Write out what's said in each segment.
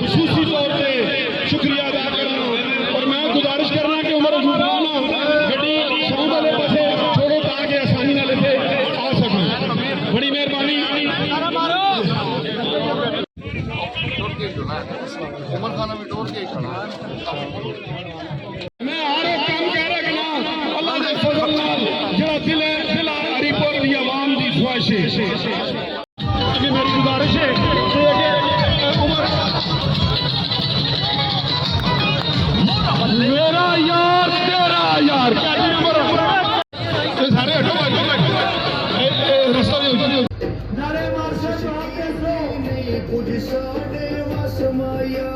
खसूसी तौर पर शुक्रिया अदा करना और मैं गुजारिश करना कि उमर अजूबान गड्डी सरू वाले पासे छोड़ो ताकि आसानी नाल इत्थे आ सकन। बड़ी मेहरबानी। उमर खाना भी टोर के खड़ा मैं हर एक काम कह रखना अल्लाह के फजल नाल जेड़ा दिल है दिल हरीपुर दी आवाम दी ख्वाहिश है। मेरी गुजारिश है कि उमर मेरा यार तेरा यार सारे हटो रास्ता नारे मार्शल कुछ साडे वसमाया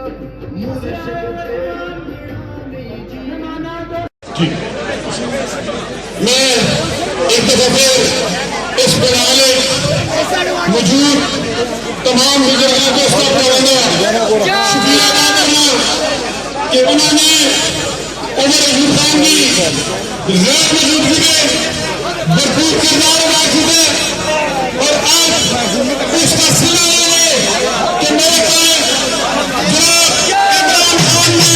मैं एक दफा फिर इस बनाने मौजूद तमाम बुजुर्गों को शुक्रिया अदा करना कि उन्होंने उमर अजूब खान की गैर मौजूदगी में भरपूर किरदार अदा किया और आज उसका सिला है कि मेरे पास इमरान खान ने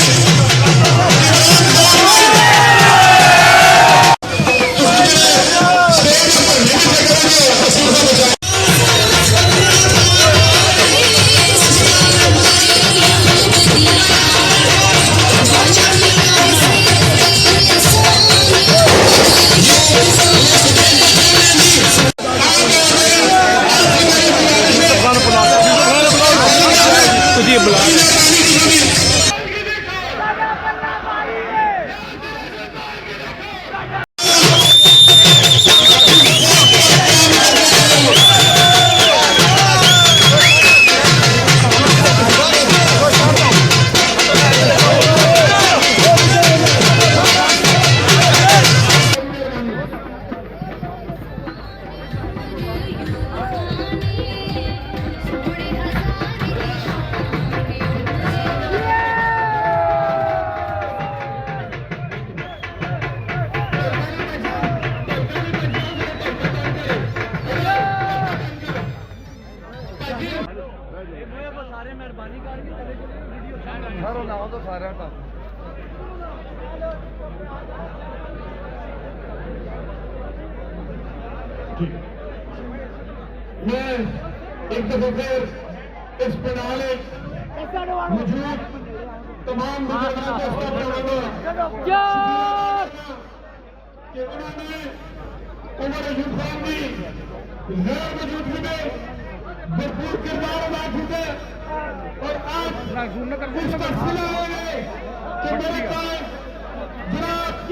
मैं एक दफा फिर इस पंडाल मौजूद तमाम बुजुर्गों को कि उन्होंने उमर अजूब खान की गैर मौजूदगी में इस तफसील आएंगे कि मेरे पास जनाब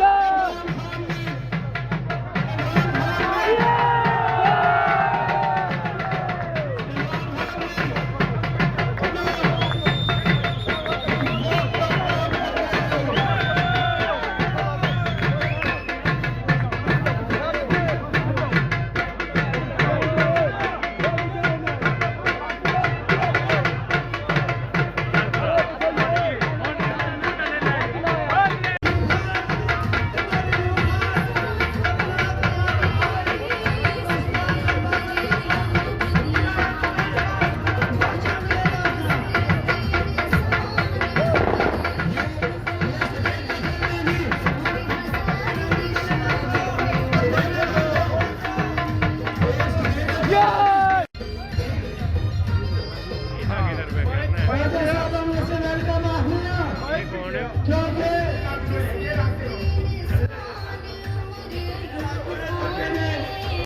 क्या